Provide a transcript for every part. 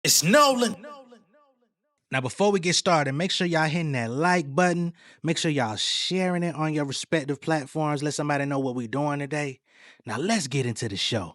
It's Nolan. Now, before we get started, make sure y'all hitting that like button. Make sure y'all sharing it on your respective platforms. Let somebody know what we're doing today. Now, let's get into the show.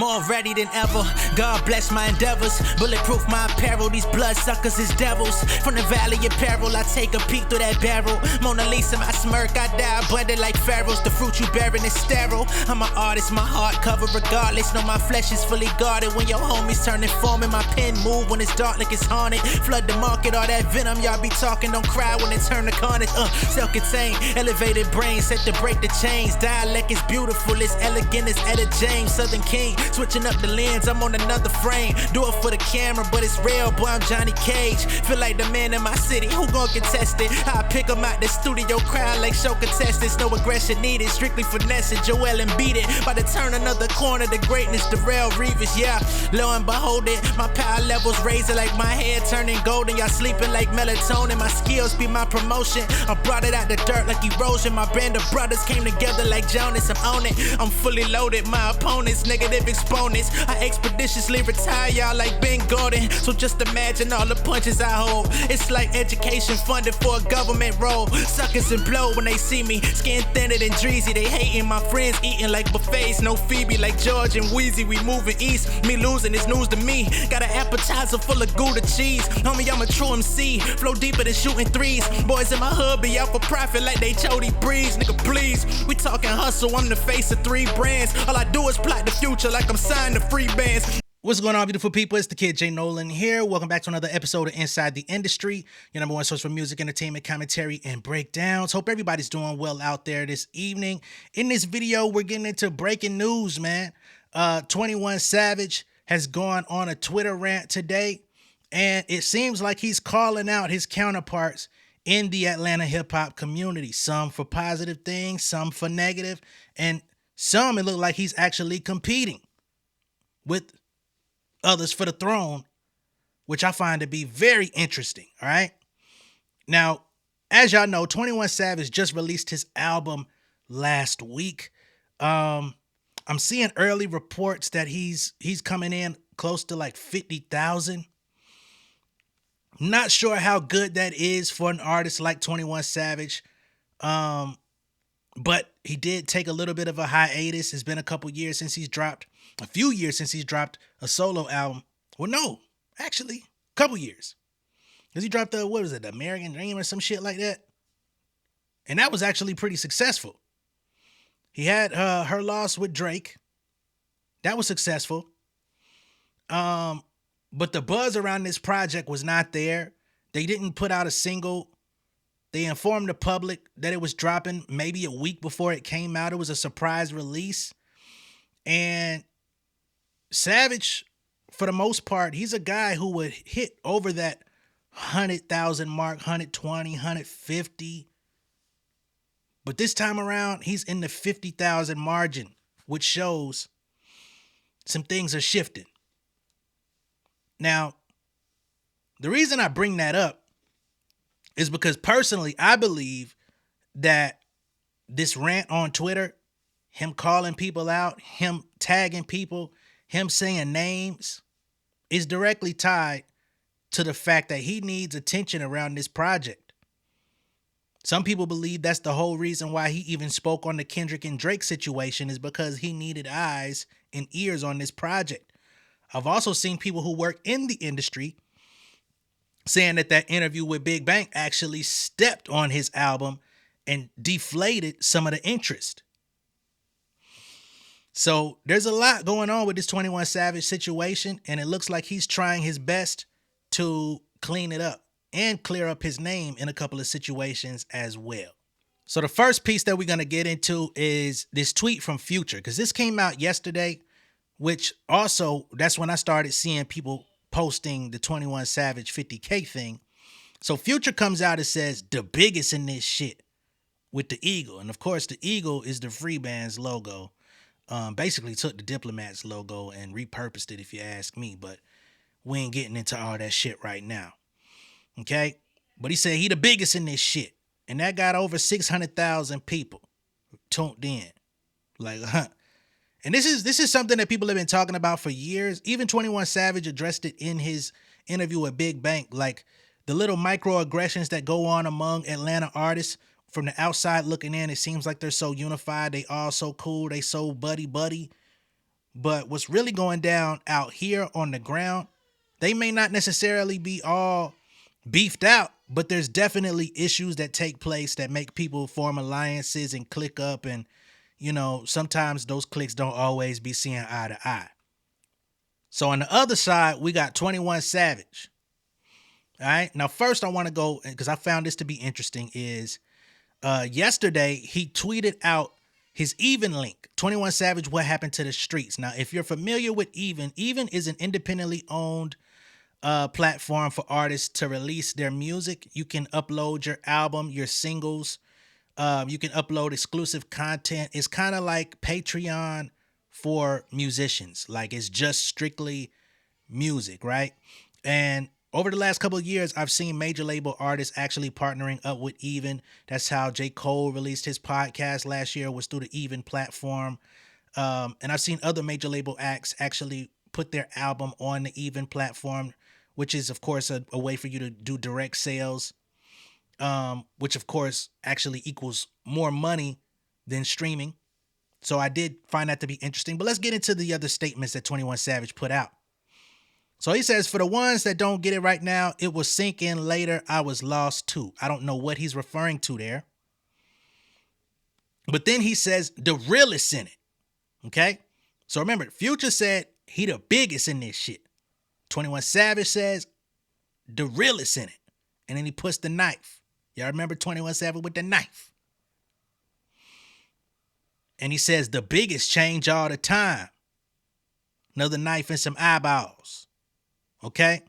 More ready than ever. God bless my endeavors. Bulletproof my apparel. These bloodsuckers is devils. From the valley of peril, I take a peek through that barrel. Mona Lisa, my smirk, I die abundant like pharaohs. The fruit you bearing is sterile. I'm an artist, my heart covered regardless. Know my flesh is fully guarded. When your homies turn informant, my pen move when it's dark like it's haunted. Flood the market, all that venom y'all be talking. Don't cry when it turn to carnage. Self-contained, elevated brain set to break the chains. Dialect is beautiful, it's elegant as Etta James. Southern King. Switching up the lens, I'm on another frame. Do it for the camera, but it's real, boy, I'm Johnny Cage. Feel like the man in my city, who gon' contest it? I pick 'em out the studio crowd like show contestants. No aggression needed, strictly finessing. Joel and beat it. About to turn another corner to greatness, Darrell Reeves, yeah. Lo and behold it, my power levels raising like my head turning golden. Y'all sleeping like melatonin, my skills be my promotion. I brought it out the dirt like erosion. My band of brothers came together like Jonas, I'm on it. I'm fully loaded, my opponents negative exponents. I expeditiously retire y'all like Ben Gordon. So just imagine all the punches I hold. It's like education funded for a government role. Suckers and blow when they see me. Skin thinner than Dreezy. They hating my friends eating like buffets. No Phoebe like George and Wheezy. We moving east. Me losing is news to me. Got an appetizer full of Gouda cheese. Homie, I'm a true MC. Flow deeper than shooting threes. Boys in my hood be out for profit like they Chody Breeze. Nigga, please. We talking hustle. I'm the face of 3 brands. All I do is plot the future like I'm signed to free bands. What's going on, beautiful people? It's the kid J Nolan here. Welcome back to another episode of Inside the Industry, your number one source for music, entertainment, commentary, and breakdowns. Hope everybody's doing well out there this evening. In this video, we're getting into breaking news, man. 21 Savage has gone on a Twitter rant today, and it seems like he's calling out his counterparts in the Atlanta hip-hop community. Some for positive things, some for negative, and some it looked like he's actually competing with others for the throne, which I find to be very interesting. All right. Now, as y'all know, 21 Savage just released his album last week. I'm seeing early reports that he's coming in close to like 50,000. Not sure how good that is for an artist like 21 Savage. But he did take a little bit of a hiatus. It's been a few years since he's dropped a solo album. Well, no, actually, a couple years. Because he dropped the American Dream or some shit like that. And that was actually pretty successful. He had Her Loss with Drake. That was successful. But the buzz around this project was not there. They didn't put out a single. They informed the public that it was dropping maybe a week before it came out. It was a surprise release. And Savage, for the most part, he's a guy who would hit over that 100,000 mark, 120, 150. But this time around, he's in the 50,000 margin, which shows some things are shifting. Now, the reason I bring that up is because personally, I believe that this rant on Twitter, him calling people out, him tagging people, him saying names, is directly tied to the fact that he needs attention around this project. Some people believe that's the whole reason why he even spoke on the Kendrick and Drake situation, is because he needed eyes and ears on this project. I've also seen people who work in the industry saying that interview with Big Bang actually stepped on his album and deflated some of the interest. So there's a lot going on with this 21 Savage situation, and it looks like he's trying his best to clean it up and clear up his name in a couple of situations as well. So the first piece that we're going to get into is this tweet from Future, because this came out yesterday, which also, that's when I started seeing people posting the 21 Savage 50K thing. So Future comes out and says, the biggest in this shit, with the eagle. And of course, the eagle is the Free Band's logo. Basically took the Diplomats logo and repurposed it, if you ask me. But we ain't getting into all that shit right now. Okay? But he said he the biggest in this shit. And that got over 600,000 people tuned in. Like, and this is something that people have been talking about for years. Even 21 Savage addressed it in his interview with Big Bank. Like the little microaggressions that go on among Atlanta artists from the outside looking in, it seems like they're so unified. They all so cool. They so buddy. But what's really going down out here on the ground, they may not necessarily be all beefed out, but there's definitely issues that take place that make people form alliances and click up. And, you know, sometimes those cliques don't always be seeing eye to eye. So on the other side, we got 21 Savage. All right. Now, first I want to go, because I found this to be interesting, is yesterday he tweeted out his Even link. 21 Savage, What Happened to the Streets. Now, if you're familiar with Even is an independently owned platform for artists to release their music. You can upload your album, your singles. You can upload exclusive content. It's kind of like Patreon for musicians. Like it's just strictly music, right? And over the last couple of years, I've seen major label artists actually partnering up with Even. That's how J. Cole released his podcast last year, was through the Even platform. And I've seen other major label acts actually put their album on the Even platform, which is, of course, a way for you to do direct sales, which, of course, actually equals more money than streaming. So I did find that to be interesting. But let's get into the other statements that 21 Savage put out. So he says, for the ones that don't get it right now, it will sink in later. I was lost too. I don't know what he's referring to there. But then he says the realest in it. Okay? So remember, Future said he the biggest in this shit. 21 Savage says the realest in it. And then he puts the knife. Y'all remember 21 Savage with the knife? And he says the biggest change all the time. Another knife and some eyeballs. Okay?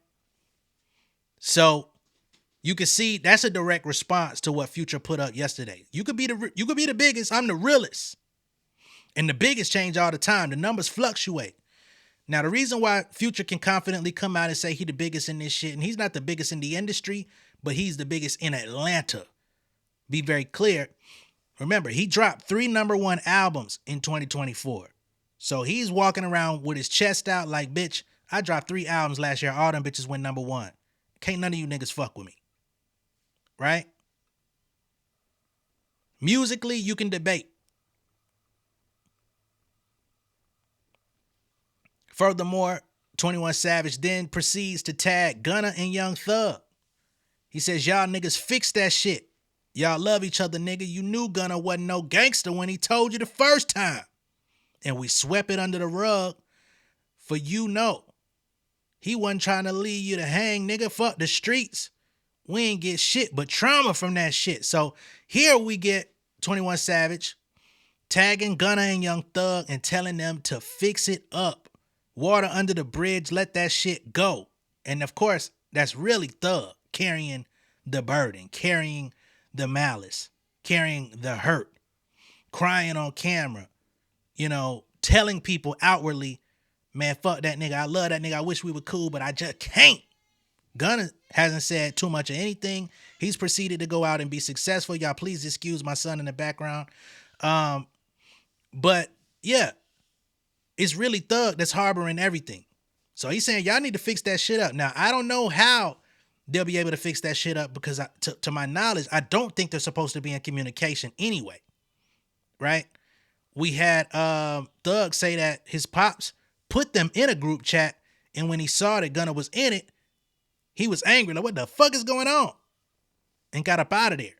So you can see that's a direct response to what Future put up yesterday. You could be the biggest. I'm the realest. And the biggest change all the time. The numbers fluctuate. Now, the reason why Future can confidently come out and say he the biggest in this shit, and he's not the biggest in the industry, but he's the biggest in Atlanta. Be very clear. Remember, he dropped 3 #1 albums in 2024. So he's walking around with his chest out like, bitch, I dropped 3 albums last year. All them bitches went #1. Can't none of you niggas fuck with me. Right? Musically, you can debate. Furthermore, 21 Savage then proceeds to tag Gunna and Young Thug. He says, y'all niggas fix that shit. Y'all love each other, nigga. You knew Gunna wasn't no gangster when he told you the first time. And we swept it under the rug for you know. He wasn't trying to leave you to hang, nigga. Fuck the streets. We ain't get shit but trauma from that shit. So here we get 21 Savage tagging Gunna and Young Thug and telling them to fix it up. Water under the bridge, let that shit go. And of course, that's really Thug carrying the burden, carrying the malice, carrying the hurt, crying on camera, you know, telling people outwardly, man, fuck that nigga. I love that nigga. I wish we were cool, but I just can't. Gunna hasn't said too much of anything. He's proceeded to go out and be successful. Y'all please excuse my son in the background. But yeah, it's really Thug that's harboring everything. So he's saying y'all need to fix that shit up. Now, I don't know how they'll be able to fix that shit up because to my knowledge, I don't think they're supposed to be in communication anyway. Right? We had Thug say that his pops put them in a group chat, and when he saw that Gunna was in it, he was angry. Like, what the fuck is going on? And got up out of there.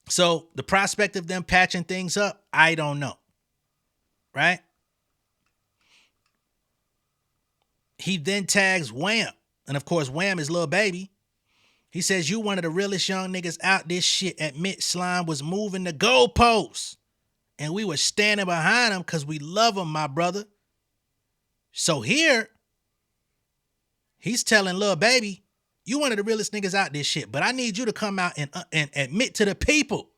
So the prospect of them patching things up, I don't know. Right? He then tags Wham. And of course, Wham is Lil Baby. He says, you one of the realest young niggas out this shit. Admit Slime was moving the goalposts. And we were standing behind him because we love him, my brother. So here, he's telling Lil Baby, you one of the realest niggas out this shit. But I need you to come out and admit to the people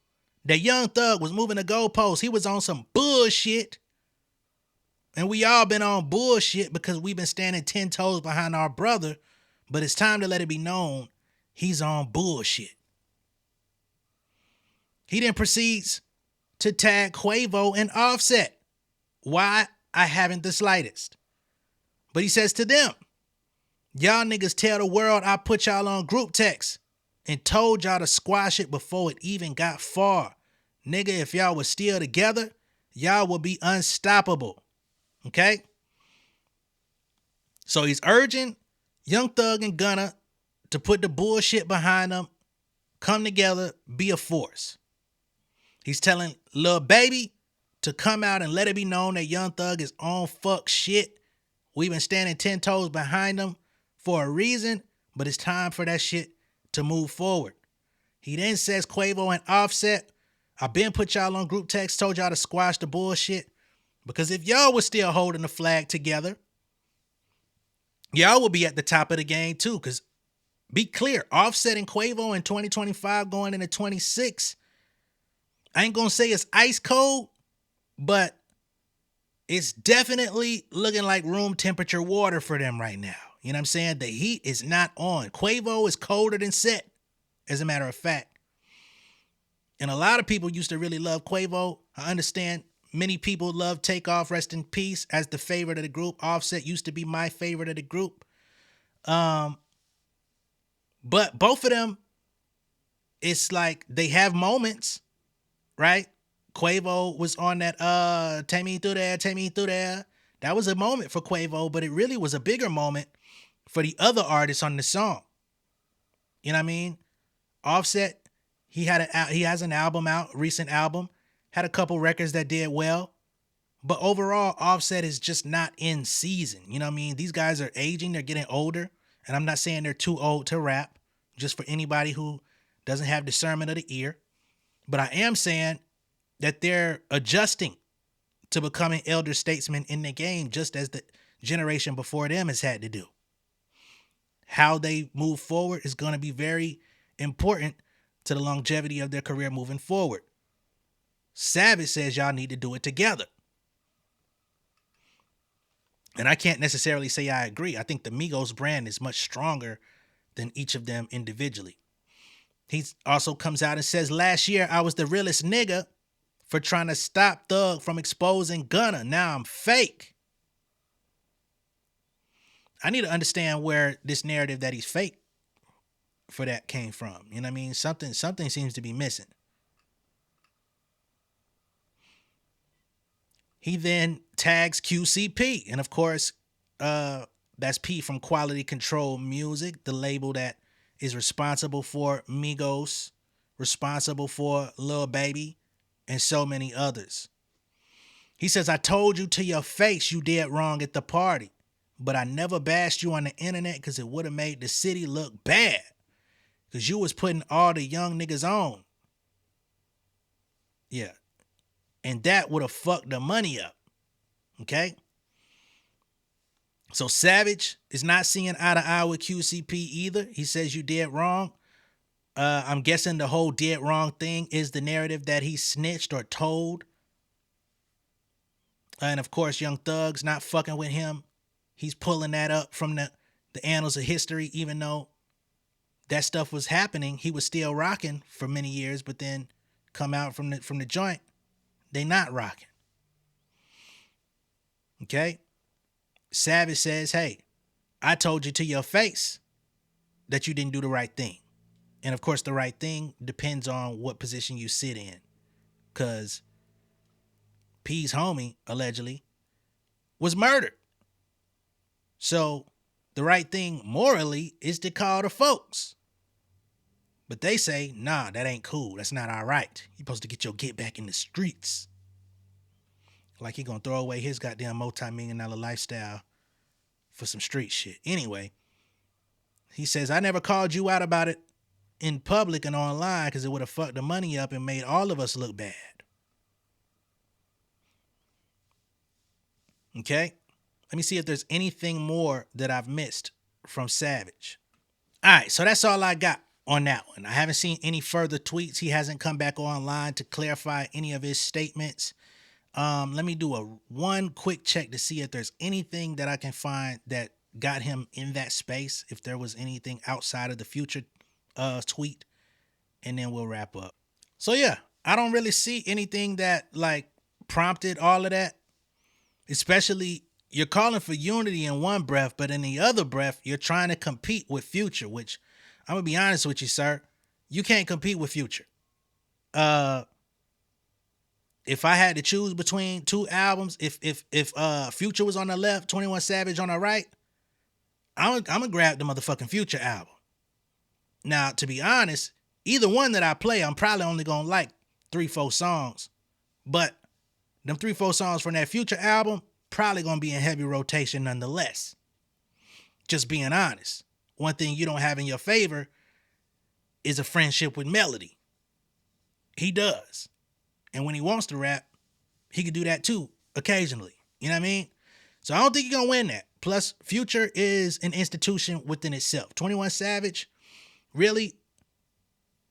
that Young Thug was moving the goalposts. He was on some bullshit. And we all been on bullshit because we've been standing 10 toes behind our brother. But it's time to let it be known he's on bullshit. He then proceeds to tag Quavo and Offset. Why? I haven't the slightest. But he says to them, y'all niggas tell the world I put y'all on group text and told y'all to squash it before it even got far. Nigga, if y'all was still together, y'all would be unstoppable. Okay? So he's urging Young Thug and Gunna to put the bullshit behind them, come together, be a force. He's telling Lil Baby to come out and let it be known that Young Thug is on fuck shit. We've been standing 10 toes behind him for a reason, but it's time for that shit to move forward. He then says Quavo and Offset, I've been put y'all on group text, told y'all to squash the bullshit, because if y'all was still holding the flag together, y'all will be at the top of the game too, because be clear, Offset and Quavo in 2025 going into 26, I ain't gonna say it's ice cold, but it's definitely looking like room temperature water for them right now. You know what I'm saying? The heat is not on. Quavo is colder than Set, as a matter of fact. And a lot of people used to really love Quavo. I understand many people love Takeoff, rest in peace, as the favorite of the group. Offset used to be my favorite of the group. But both of them, it's like they have moments, right? Quavo was on that take me through there, take me through there. That was a moment for Quavo, but it really was a bigger moment for the other artists on the song. You know what I mean? Offset, he has an album out, recent album, had a couple records that did well, but overall Offset is just not in season. You know what I mean? These guys are aging, they're getting older, and I'm not saying they're too old to rap, just for anybody who doesn't have discernment of the ear. But I am saying that they're adjusting to becoming elder statesmen in the game, just as the generation before them has had to do. How they move forward is going to be very important to the longevity of their career moving forward. Savage says y'all need to do it together. And I can't necessarily say I agree. I think the Migos brand is much stronger than each of them individually. He also comes out and says, last year I was the realest nigga for trying to stop Thug from exposing Gunna. Now I'm fake. I need to understand where this narrative that he's fake for that came from. You know what I mean? Something seems to be missing. He then tags QCP. And of course, that's P from Quality Control Music, the label that is responsible for Migos, responsible for Lil Baby, and so many others. He says, I told you to your face you did wrong at the party, but I never bashed you on the internet because it would have made the city look bad because you was putting all the young niggas on. Yeah. And that would have fucked the money up. Okay? So Savage is not seeing eye to eye with QCP either. He says you did wrong. I'm guessing the whole did wrong thing is the narrative that he snitched or told. And of course, Young Thug's not fucking with him. He's pulling that up from the annals of history, even though that stuff was happening. He was still rocking for many years, but then come out from the joint, they not rocking. Okay? Savage says, hey, I told you to your face that you didn't do the right thing. And of course, the right thing depends on what position you sit in. Because P's homie, allegedly, was murdered. So the right thing morally is to call the folks. But they say, nah, that ain't cool. That's not all right. You're supposed to get your get back in the streets. Like he gonna throw away his goddamn multi-million-dollar lifestyle for some street shit. Anyway, he says, I never called you out about it in public and online because it would have fucked the money up and made all of us look bad. Okay? Let me see if there's anything more that I've missed from Savage. All right, so that's all I got on that one. I haven't seen any further tweets. He hasn't come back online to clarify any of his statements. Let me do one quick check to see if there's anything that I can find that got him in that space, if there was anything outside of the future tweet, and then we'll wrap up. So yeah, I don't really see anything that like prompted all of that. Especially you're calling for unity in one breath, but in the other breath, you're trying to compete with Future, which I'm gonna be honest with you, sir. You can't compete with Future. If I had to choose between two albums, if Future was on the left, 21 Savage on the right, I'm gonna grab the motherfucking Future album. Now, to be honest, either one that I play, I'm probably only gonna like 3-4 songs. But them 3-4 songs from that Future album probably gonna be in heavy rotation nonetheless. Just being honest. One thing you don't have in your favor is a friendship with Melody. He does. And when he wants to rap, he can do that too, occasionally. You know what I mean? So I don't think you're gonna win that. Plus, Future is an institution within itself. 21 Savage, really,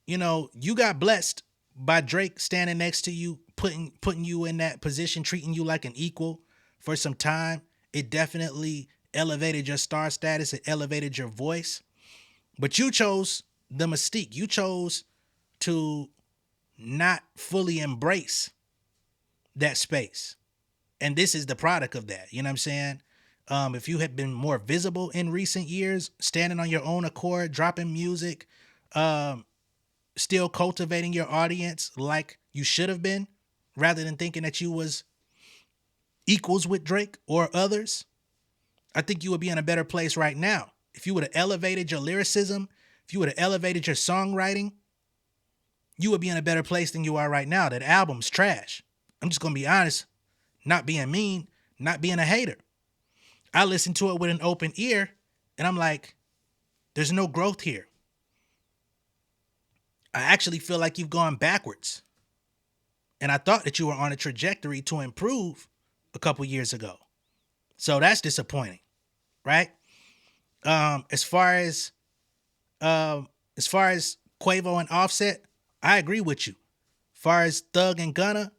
you got blessed by Drake standing next to you, putting you in that position, treating you like an equal for some time. It definitely elevated your star status. It elevated your voice. But you chose the mystique. You chose to not fully embrace that space. And this is the product of that. You know what I'm saying? If you had been more visible in recent years, standing on your own accord, dropping music, still cultivating your audience like you should have been, rather than thinking that you was equals with Drake or others, I think you would be in a better place right now. If you would have elevated your lyricism, if you would have elevated your songwriting, you would be in a better place than you are right now. That album's trash. I'm just going to be honest, not being mean, not being a hater. I listened to it with an open ear, and I'm like, there's no growth here. I actually feel like you've gone backwards. And I thought that you were on a trajectory to improve a couple years ago. So that's disappointing, right? As far as Quavo and Offset, I agree with you. As far as Thug and Gunna,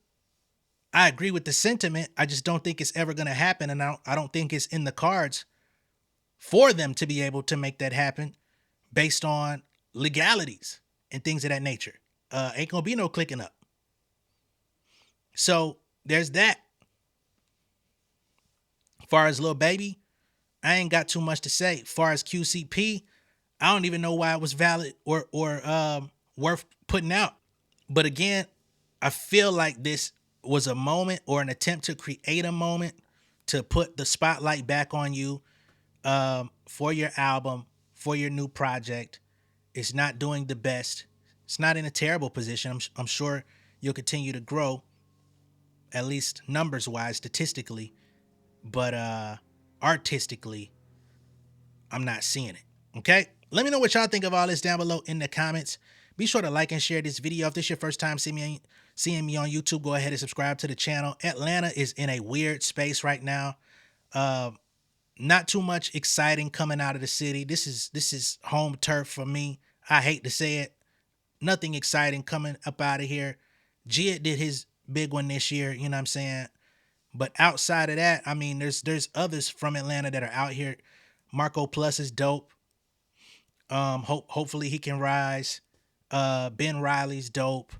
I agree with the sentiment. I just don't think it's ever going to happen, and I don't think it's in the cards for them to be able to make that happen based on legalities and things of that nature. Ain't going to be no clicking up. So there's that. As far as Lil Baby, I ain't got too much to say. As far as QCP, I don't even know why it was valid or worth putting out. But again, I feel like this was a moment or an attempt to create a moment to put the spotlight back on you for your album, for your new project. It's not doing the best. It's not in a terrible position. I'm sure you'll continue to grow, at least numbers-wise, statistically. But artistically, I'm not seeing it. Okay? Let me know what y'all think of all this down below in the comments. Be sure to like and share this video. If this is your first time seeing me on YouTube, go ahead and subscribe to the channel. Atlanta is in a weird space right now. Not too much exciting coming out of the city. This is home turf for me. I hate to say it. Nothing exciting coming up out of here. Jid did his big one this year, you know what I'm saying? But outside of that, I mean, there's others from Atlanta that are out here. Marco Plus is dope. Hopefully he can rise. Ben Riley's dope.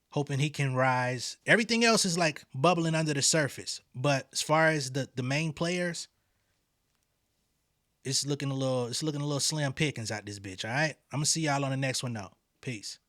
Hoping he can rise. Everything else is like bubbling under the surface. But as far as the main players, it's looking a little slim pickings out this bitch, all right? I'm gonna see y'all on the next one though. Peace.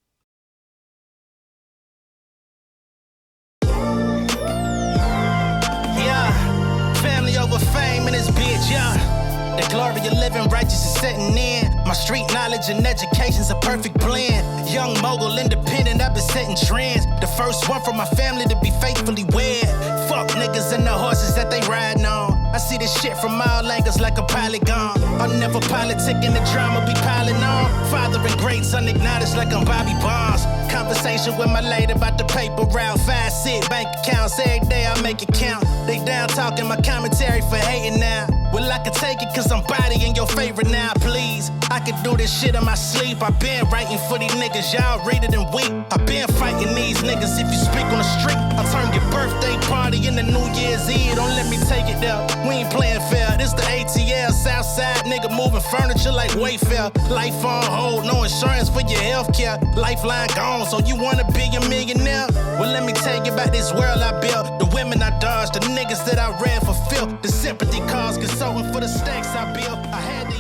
Yeah, family over fame in this bitch, yeah. The glory of living righteous is setting in. My street knowledge and education's a perfect blend. Young mogul, independent, I've been setting trends. The first one from my family to be faithfully wed. Fuck niggas and the horses that they riding on. I see this shit from all angles like a polygon. I'm never politicking, the drama be piling on. Father and great son acknowledged like I'm Bobby Bonds. Conversation with my lady about the paper route. 5-6 bank accounts every day I make it count. They down talking my commentary for hating now. Well, I can take it cause I'm bodying your favorite now, please. I can do this shit in my sleep. I been writing for these niggas, y'all read it and weep. I been fighting these niggas if you speak on the street. I'll turn your birthday party into New Year's Eve. Don't let me take it there. We ain't playing fair. This the ATL, Southside nigga moving furniture like Wayfair. Life on hold, no insurance for your healthcare. Lifeline gone, so you wanna be a millionaire? Well, let me tell you about this world I built. The women I dodged, the niggas that I read for filth. The sympathy cause consulting for the stacks I built. I had to